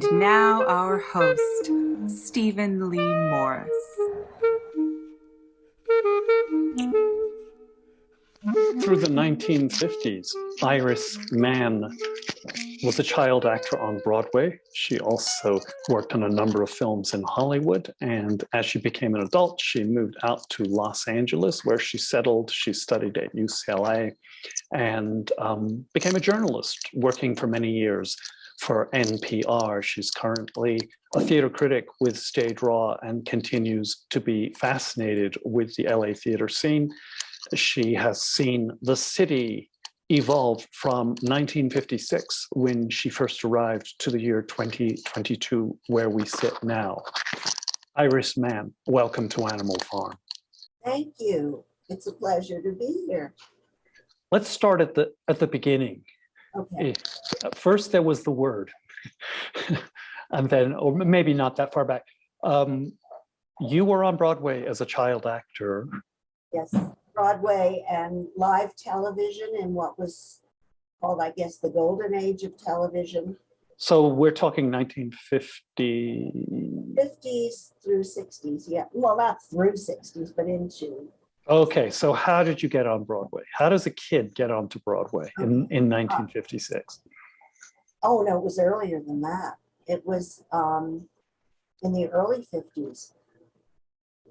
And now our host, Stephen Lee Morris. Through the 1950s, Iris Mann was a child actor on Broadway. She also worked on a number of films in Hollywood. And as she became an adult, she moved out to Los Angeles, where she settled. She studied at UCLA and became a journalist, working for many years for NPR. She's currently a theater critic with Stage Raw and continues to be fascinated with the LA theater scene. She has seen the city evolve from 1956, when she first arrived, to the year 2022, where we sit now. Iris Mann, welcome to Animal Farm. Thank you. It's a pleasure to be here. Let's start at the beginning. Okay. First, there was the word, and then, or maybe not that far back. You were on Broadway as a child actor. Yes, Broadway and live television in what was called, I guess, the golden age of television. So we're talking 1950. 50s through 60s, yeah. Well, not through 60s, but into. Okay, so how did you get on Broadway? How does a kid get onto Broadway in 1956? Oh, no, it was earlier than that. It was in the early 50s.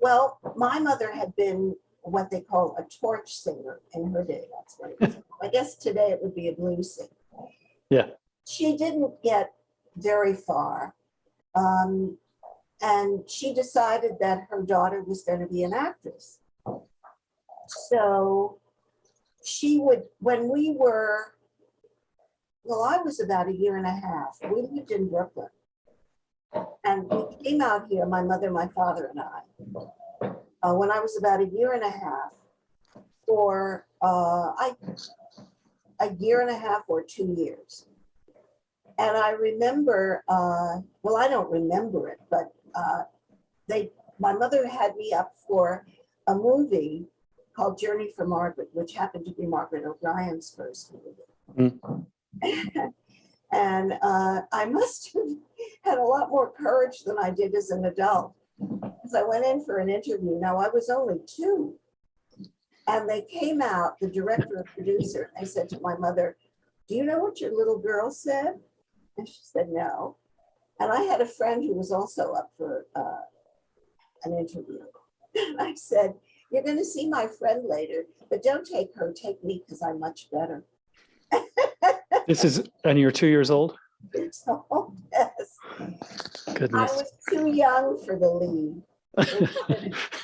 Well, my mother had been what they call a torch singer in her day. That's what it was. I guess today it would be a blues singer. Yeah. She didn't get very far. And she decided that her daughter was going to be an actress. So she would, when we were, well, I was about a year and a half. We lived in Brooklyn. And we came out here, my mother, my father, and I, when I was about a year and a half, for a year and a half or 2 years. And I remember, well, I don't remember it, but my mother had me up for a movie called Journey for Margaret, which happened to be Margaret O'Brien's first movie. Mm. And I must have had a lot more courage than I did as an adult, because I went in for an interview. Now, I was only 2. And they came out, the director and producer, and they said to my mother, "Do you know what your little girl said?" And she said, "No." And I had a friend who was also up for an interview. And I said, "You're going to see my friend later, but don't take her, take me, because I'm much better." This is, and you're 2 years old? So, yes. Goodness. I was too young for the lead.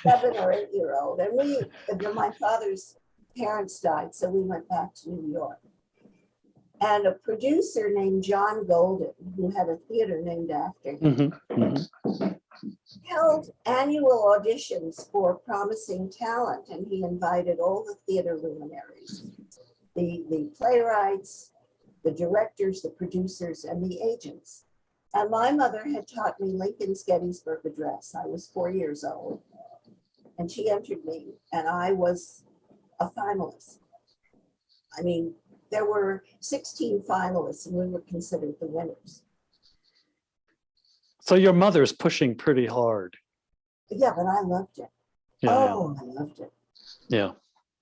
7 or 8 year old. And my father's parents died, so we went back to New York. And a producer named John Golden, who had a theater named after him, held annual auditions for promising talent, and he invited all the theater luminaries, the playwrights, the directors, the producers, and the agents. And my mother had taught me Lincoln's Gettysburg Address. I was 4 years old, and she entered me, and I was a finalist. I mean, there were 16 finalists, and we were considered the winners. So your mother's pushing pretty hard. Yeah, but I loved it. Yeah, I loved it. Yeah.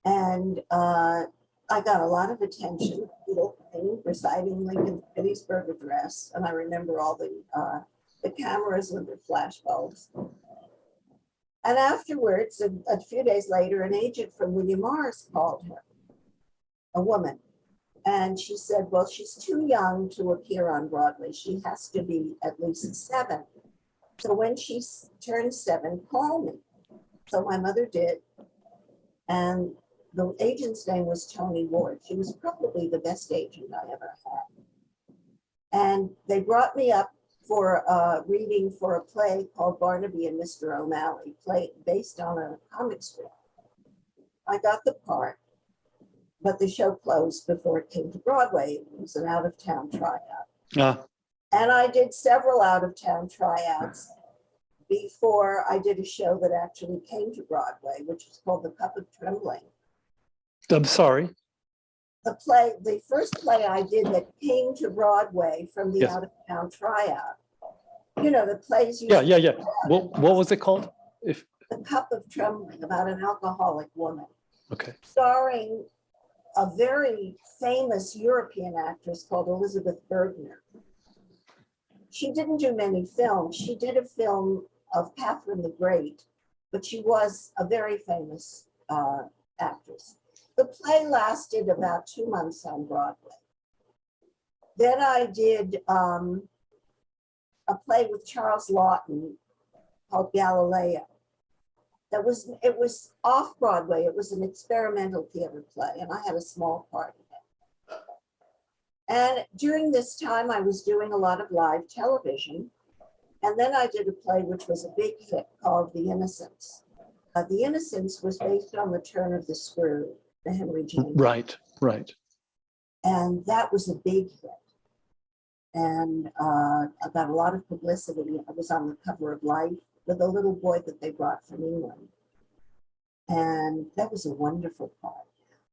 And I got a lot of attention, reciting Lincoln's Gettysburg Address, and I remember all the cameras with their flash bulbs. And afterwards, a few days later, an agent from William Morris called her, a woman, and she said, "Well, she's too young to appear on Broadway. She has to be at least 7. So when she turned 7, call me." So my mother did, and the agent's name was Tony Ward. She was probably the best agent I ever had. And they brought me up for a reading for a play called Barnaby and Mr. O'Malley, play based on a comic strip. I got the part, but the show closed before it came to Broadway. It was an out-of-town tryout. And I did several out-of-town tryouts before I did a show that actually came to Broadway, which was called The Cup of Trembling. I'm sorry. The first play I did that came to Broadway from the out-of-town tryout You know, the plays. Yeah. What was it called? If The Cup of Trembling, about an alcoholic woman, okay. starring a very famous European actress called Elizabeth Bergner. She didn't do many films. She did a film of Catherine the Great, but she was a very famous actress. The play lasted about 2 months on Broadway. Then I did a play with Charles Laughton called Galileo. It was off Broadway. It was an experimental theater play, and I had a small part in it. And during this time, I was doing a lot of live television. And then I did a play which was a big hit called The Innocents. The Innocents was based on The Turn of the Screw, the Henry James. Right. And that was a big hit. And I got a lot of publicity. I was on the cover of Life with a little boy that they brought from England. And that was a wonderful part.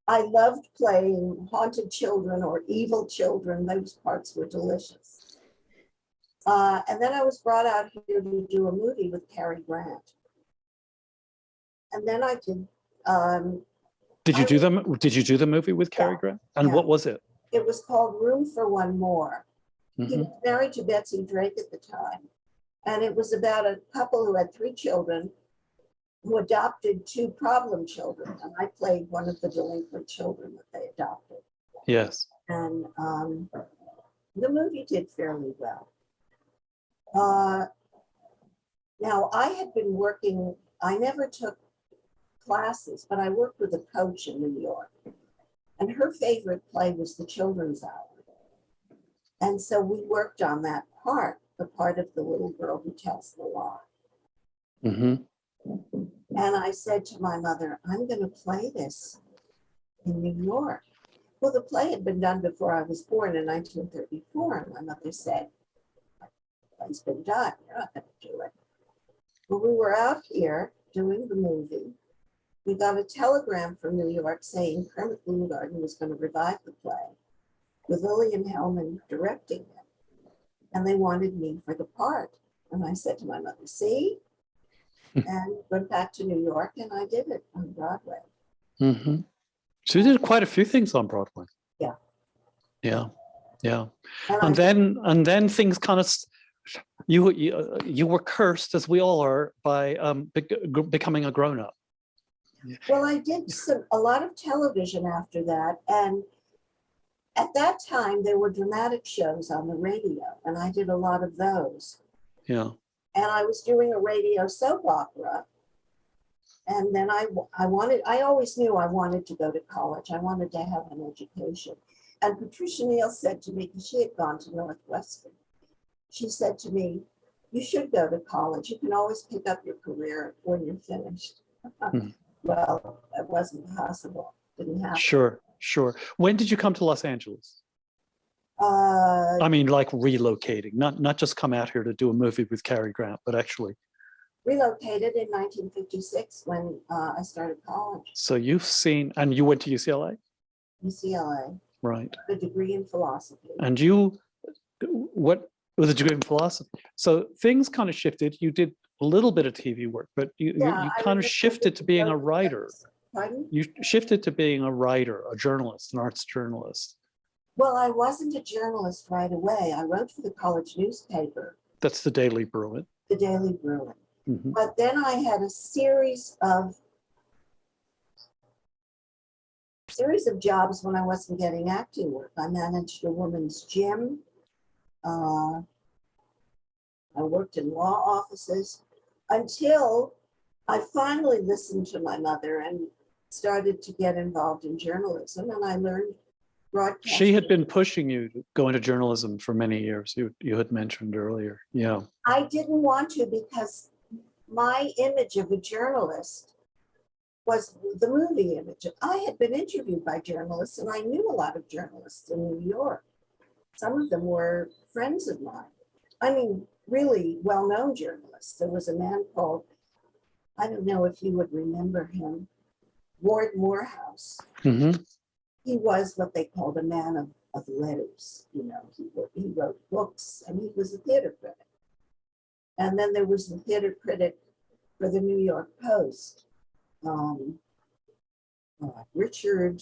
I loved playing haunted children or evil children. Those parts were delicious. And then I was brought out here to do a movie with Cary Grant. And then I did. Did you do the movie with Cary Grant? And yeah. what was it? It was called Room for One More. Mm-hmm. He was married to Betsy Drake at the time. And it was about a couple who had 3 children who adopted 2 problem children. And I played one of the delinquent children that they adopted. Yes. And the movie did fairly well. Now, I had been working, I never took classes, but I worked with a coach in New York. And her favorite play was The Children's Hour. And so we worked on that part, the part of the little girl who tells the lie. Mm-hmm. And I said to my mother, I'm going to play this in New York. Well, the play had been done before I was born in 1934. And my mother said, it's been done, you're not going to do it. Well, we were out here doing the movie. We got a telegram from New York saying Kermit Bloomgarden was going to revive the play with LILLIAN HELLMAN directing it. And they wanted me for the part. And I said to my mother, see? And went back to New York and I did it on Broadway. Mm-hmm. So you did quite a few things on Broadway. Yeah. Yeah. Yeah. And then things kind of, you were cursed, as we all are, by becoming a grown-up. well, I did a lot of television after that. And at that time, there were dramatic shows on the radio, and I did a lot of those. Yeah. And I was doing a radio soap opera. And then I always knew I wanted to go to college. I wanted to have an education. And Patricia Neal said to me, because she had gone to Northwestern, she said to me, you should go to college. You can always pick up your career when you're finished. Well, that wasn't possible. Didn't happen. Sure. When did you come to Los Angeles? I mean, like relocating, not just come out here to do a movie with Cary Grant, but actually. Relocated in 1956 when I started college. So you've seen, and you went to UCLA? UCLA. Right. A degree in philosophy. And what was a degree in philosophy? So things kind of shifted. You did a little bit of TV work, but you kind of shifted to being a writer. Pardon? You shifted to being a writer, a journalist, an arts journalist. Well, I wasn't a journalist right away. I wrote for the college newspaper. That's the Daily Bruin. The Daily Bruin. Mm-hmm. But then I had a series of jobs when I wasn't getting acting work. I managed a women's gym. I worked in law offices until I finally listened to my mother and started to get involved in journalism, and I learned broadcasting. She had been pushing you to go into journalism for many years. You had mentioned earlier. Yeah. I didn't want to because my image of a journalist was the movie image. I had been interviewed by journalists, and I knew a lot of journalists in New York. Some of them were friends of mine. I mean, really well-known journalists. There was a man called, I don't know if you would remember him, Ward Morehouse. Mm-hmm. He was what they called a man of letters. You know, he wrote books, and he was a theater critic. And then there was the theater critic for the New York Post, Richard,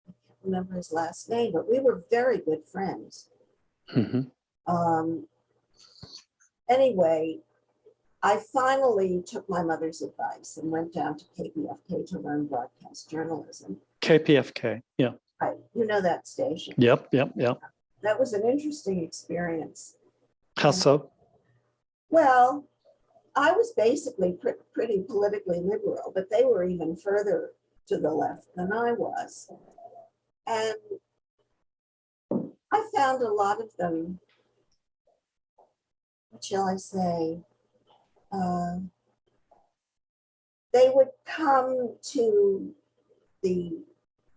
I can't remember his last name, but we were very good friends. Anyway, I finally took my mother's advice and went down to KPFK to learn broadcast journalism. KPFK, yeah. Right, you know that station. Yep. That was an interesting experience. How so? Well, I was basically pretty politically liberal, but they were even further to the left than I was. And I found a lot of them, what shall I say, they would come to the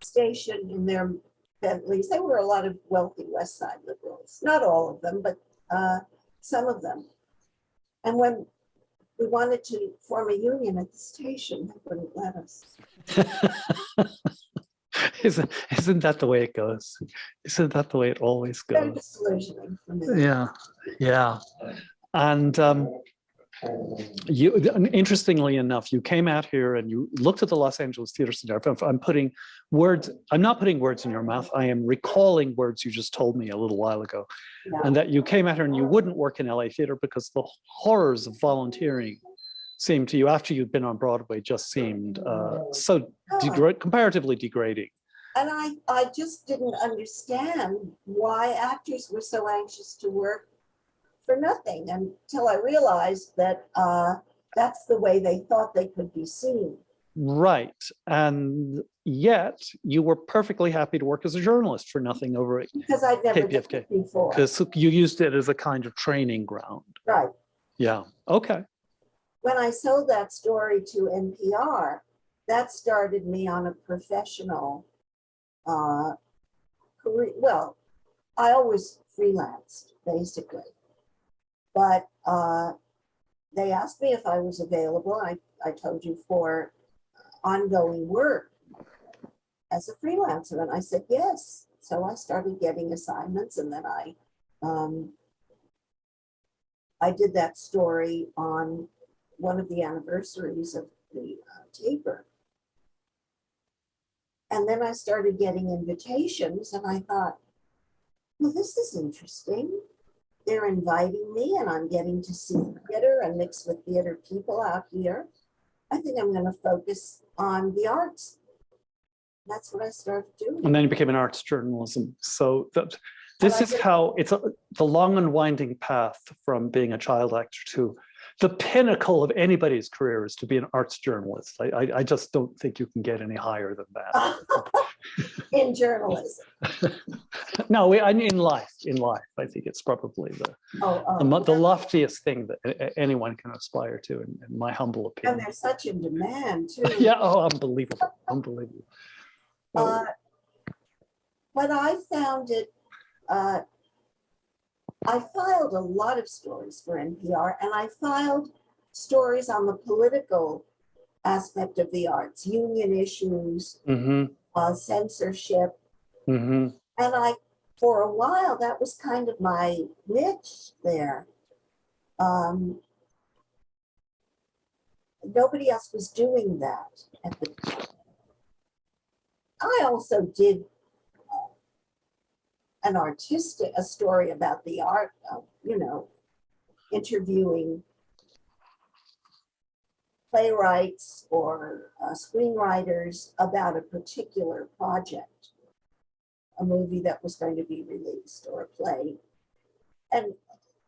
station in their Bentleys. They were a lot of wealthy West Side liberals, not all of them, but some of them. And when we wanted to form a union at the station, they wouldn't let us. Isn't that the way it goes? Isn't that the way it always Very goes? disillusioning for me. Yeah. And interestingly enough, you came out here and you looked at the Los Angeles theater scenario. I'm not putting words in your mouth. I am recalling words you just told me a little while ago. Yeah. And that you came out here and you wouldn't work in LA theater because the horrors of volunteering seemed to you, after you'd been on Broadway, just seemed so comparatively degrading. And I just didn't understand why actors were so anxious to work for nothing until I realized that that's the way they thought they could be seen. Right. And yet you were perfectly happy to work as a journalist for nothing over at Because I'd never done KPFK. it before. Because you used it as a kind of training ground. Right. Yeah. Okay. When I sold that story to NPR, that started me on a professional career. Well, I always freelanced, basically. But they asked me if I was available. I told you for ongoing work as a freelancer, and I said yes. So I started getting assignments, and then I did that story on one of the anniversaries of the taper. And then I started getting invitations, and I thought, well, this is interesting. They're inviting me and I'm getting to see theater and mix with theater people out here. I think I'm going to focus on the arts. That's what I started doing. And then you became an arts journalism. So this is how it's the long and winding path from being a child actor to the pinnacle of anybody's career is to be an arts journalist. I just don't think you can get any higher than that. In journalism. No, in life, I think it's probably the loftiest thing that anyone can aspire to, in my humble opinion. And they're such in demand too. Yeah, unbelievable, unbelievable. But I found it, I filed a lot of stories for NPR, and I filed stories on the political aspect of the arts, union issues, censorship. And for a while, that was kind of my niche there. Nobody else was doing that at the time. I also did a story about the art of, interviewing playwrights or screenwriters about a particular project, a movie that was going to be released or a play, and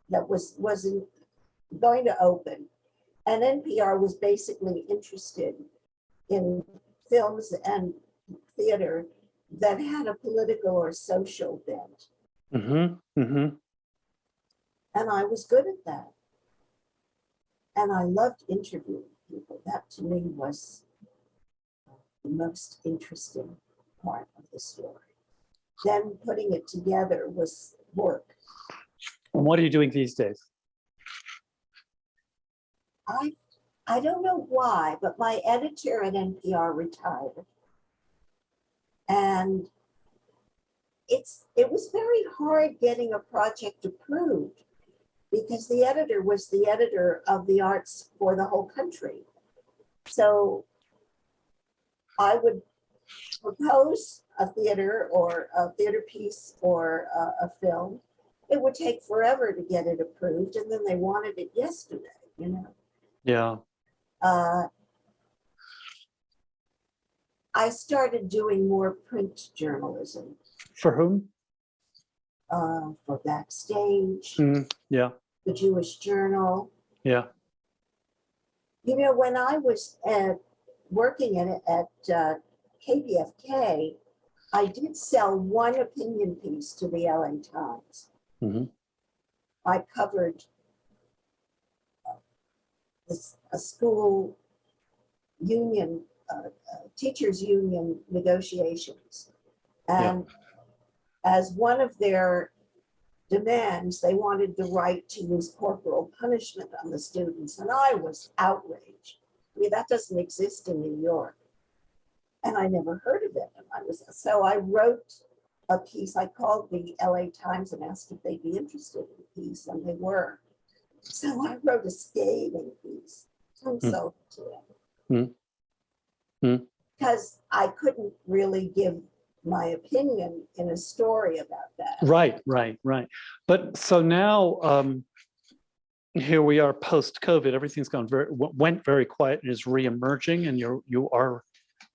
that wasn't going to open. And NPR was basically interested in films and theater that had a political or social bent. And I was good at that. And I loved interviewing people. That to me was the most interesting part of the story. Then putting it together was work. And what are you doing these days? I don't know why, but my editor at NPR retired. And it was very hard getting a project approved because the editor was the editor of the arts for the whole country. So I would propose a theater or a theater piece or a film. It would take forever to get it approved, and then they wanted it yesterday, you know. Yeah. I started doing more print journalism. For whom? For Backstage, Yeah. the Jewish Journal. Yeah. You know, when I was working at KPFK, I did sell one opinion piece to the LA Times. Mm-hmm. I covered a school union, teachers union negotiations. And as one of their demands, they wanted the right to use corporal punishment on the students. And I was outraged. I mean, that doesn't exist in New York. And I never heard of it. And so I wrote a piece. I called the LA Times and asked if they'd be interested in the piece, and they were. So I wrote a scathing piece and sold it to them. Because I couldn't really give my opinion in a story about that. Right. But so now here we are post-COVID. Everything's went very quiet and is re-emerging, and you are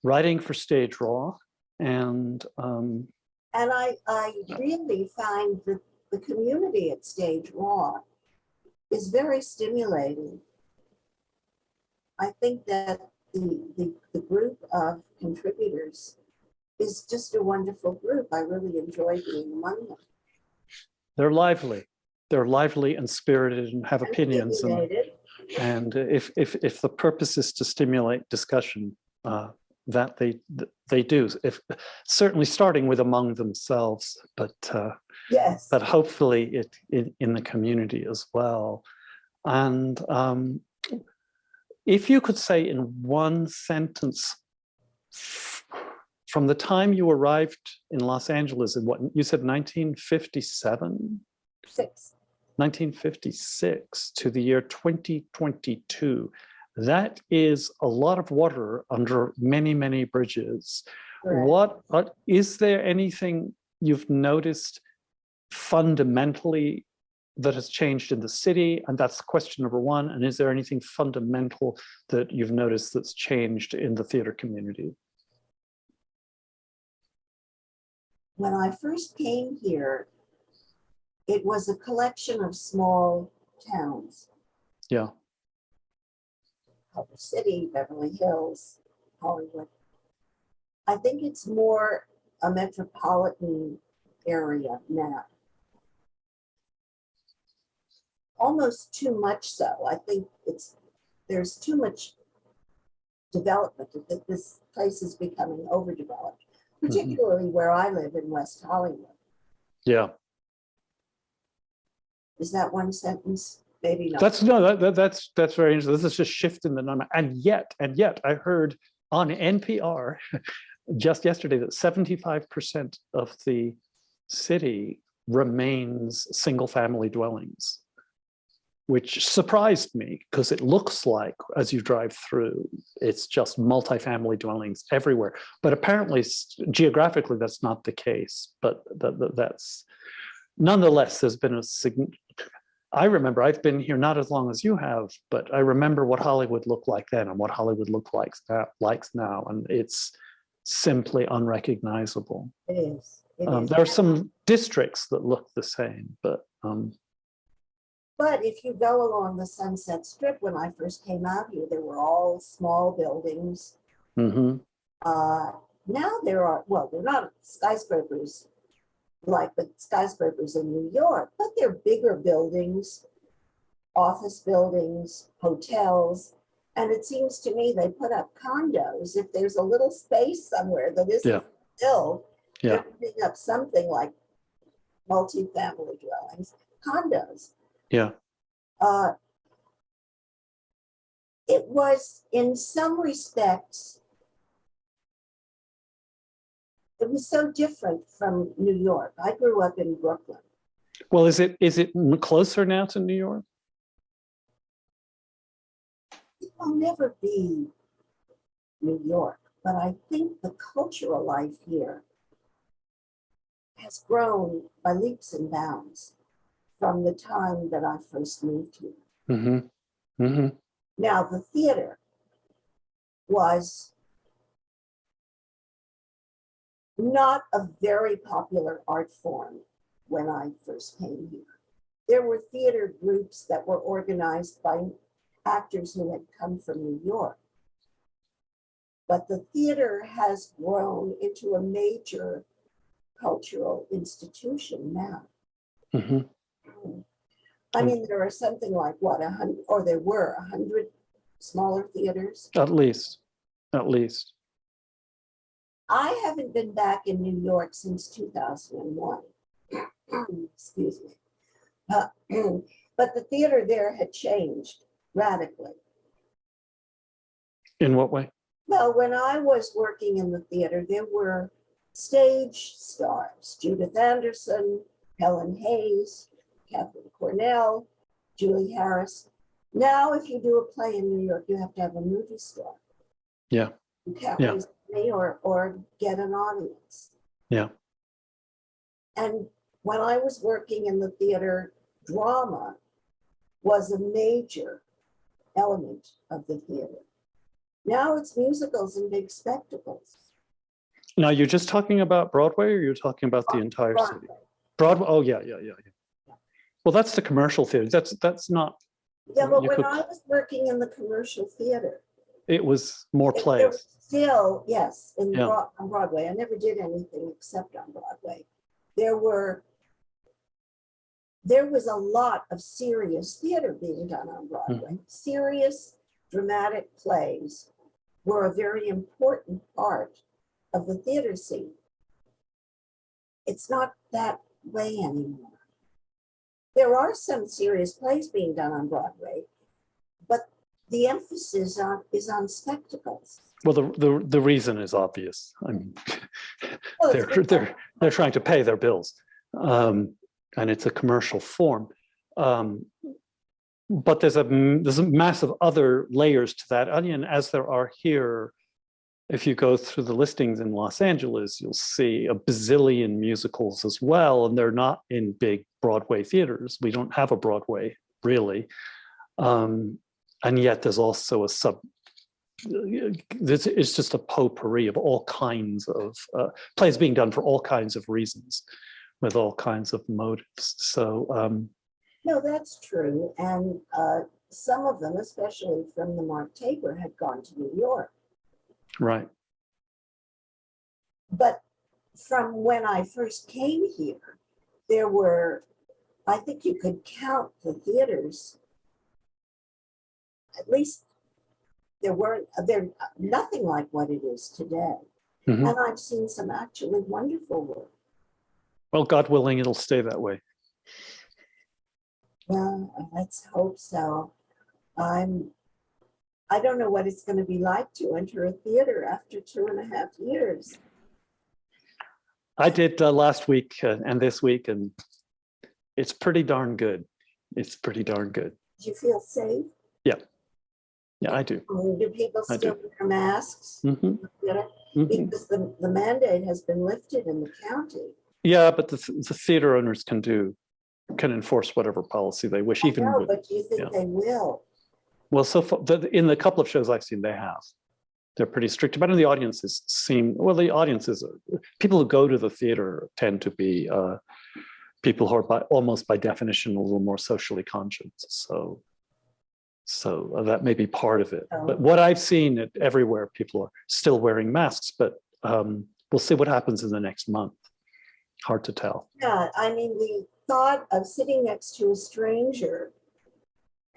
writing for Stage Raw, and I really find that the community at Stage Raw is very stimulating. I think that the group of contributors is just a wonderful group. I really enjoy being among them. they're lively and spirited and have opinions. And if the purpose is to stimulate discussion, that they do. If certainly starting with among themselves, but yes, but hopefully in the community as well. And if you could say in one sentence, from the time you arrived in Los Angeles in what you said, 1957? 1956 to the year 2022. That is a lot of water under many, many bridges. Right. What is there anything you've noticed fundamentally that has changed in the city? And that's question number one. And is there anything fundamental that you've noticed that's changed in the theater community? When I first came here, it was a collection of small towns. Yeah. Culver City, Beverly Hills, Hollywood. I think it's more a metropolitan area now. Almost too much so. I think there's too much development. That this place is becoming overdeveloped, particularly where I live in West Hollywood. Yeah. Is that one sentence? Maybe not. That's very interesting. This is just shifting the number. And yet I heard on NPR just yesterday that 75% of the city remains single family dwellings, which surprised me because it looks like as you drive through, it's just multifamily dwellings everywhere. But apparently geographically, that's not the case. But that's nonetheless, there's been a significant. I remember, I've been here not as long as you have, but I remember what Hollywood looked like then and what Hollywood looks like now, and it's simply unrecognizable. It is. There are some districts that look the same, but if you go along the Sunset Strip, when I first came out here, there were all small buildings. Now there are, well, they're not skyscrapers like the skyscrapers in New York, but they're bigger buildings, office buildings, hotels. And it seems to me they put up condos. If there's a little space somewhere that isn't filled, they're putting up something like multi-family dwellings, condos. Yeah. It was, in some respects, it was so different from New York. I grew up in Brooklyn, Well, is it closer now to New York? It will never be New York, but I think the cultural life here has grown by leaps and bounds from the time that I first moved here. Mm-hmm. Mm-hmm. Now, the theater was not a very popular art form when I first came here. There were theater groups that were organized by actors who had come from New York. But the theater has grown into a major cultural institution now. Mm-hmm. I mean, there are something like what, 100, or there were 100 smaller theaters. At least. I haven't been back in New York since 2001. Excuse me. But the theater there had changed radically. In what way? Well, when I was working in the theater, there were stage stars, Judith Anderson, Helen Hayes, CORNELL, Julie Harris. Now, if you do a play in New York, you have to have a movie star. Yeah. You can't Yeah. raise money or get an audience. Yeah. And when I was working in the theater, drama was a major element of the theater. Now it's musicals and big spectacles. Now, you're just talking about Broadway, or you're talking about the entire city? Broadway. Oh, yeah. Well, that's the commercial theater. That's not. Yeah, but you when could- I was working in the commercial theater, It was more there plays. was still, yes, Yeah. on Broadway. I never did anything except on Broadway. There was a lot of serious theater being done on Broadway. Serious dramatic plays were a very important part of the theater scene. It's not that way anymore. There are some serious plays being done on Broadway, but the emphasis is on spectacles. Well, the reason is obvious. I mean, Well, it's they're trying to pay their bills, and it's a commercial form. But there's a massive other layers to that onion, as there are here. If you go through the listings in Los Angeles, you'll see a bazillion musicals as well, and they're not in big Broadway theaters. We don't have a Broadway, really. And yet there's also it's just a potpourri of all kinds of plays being done for all kinds of reasons, with all kinds of motives. So no, that's true. And some of them, especially from the Mark Taper, had gone to New York. right. But from when I first came here, there were, I think you could count the theaters. At least they're nothing like what it is today. Mhm. And I've seen some actually wonderful work. Well, God willing, it'll stay that way. Well, let's hope so. I don't know what it's going to be like to enter a theater after 2.5 years. I did last week and this week, and it's pretty darn good. It's pretty darn good. Do you feel safe? Yeah, I do. Do people I still do. wear masks? Mhm. in the theater? Mhm. Because the mandate has been lifted in the county. Yeah, but the theater owners can enforce whatever policy they wish. I Even know, with, but do you think yeah. they will? Well, so far, in the couple of shows I've seen, they have. They're pretty strict. But in the audiences the audiences, people who go to the theater tend to be people who are almost by definition a little more socially conscious. So that may be part of it. Oh. But what I've seen everywhere, people are still wearing masks. But we'll see what happens in the next month. Hard to tell. Yeah, I mean, the thought of sitting next to a stranger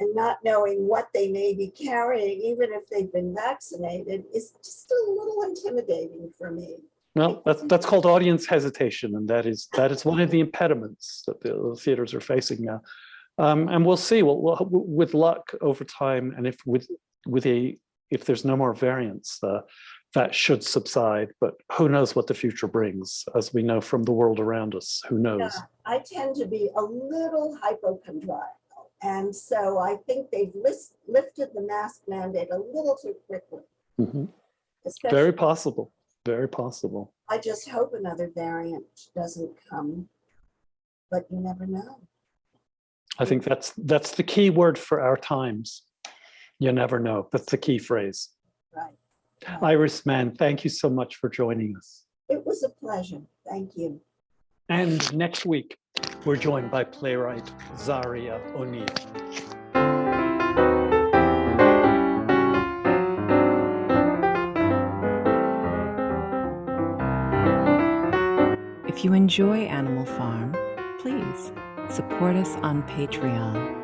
and not knowing what they may be carrying, even if they've been vaccinated, is just a little intimidating for me. Well, that's called audience hesitation, and that is one of the impediments that the theaters are facing now. And we'll see. With luck over time, and if there's no more variants, that should subside, but who knows what the future brings, as we know from the world around us, who knows? Yeah, I tend to be a little hypochondriacal. And so I think they've lifted the mask mandate a little too quickly. Mhm. Especially, Very possible, very possible. I just hope another variant doesn't come, but you never know. I think that's the key word for our times. You never know. That's the key phrase. Right. Iris Mann, thank you so much for joining us. It was a pleasure. Thank you. And next week, we're joined by playwright ZHARIA O'Neill. If you enjoy Animal Farm, please support us on Patreon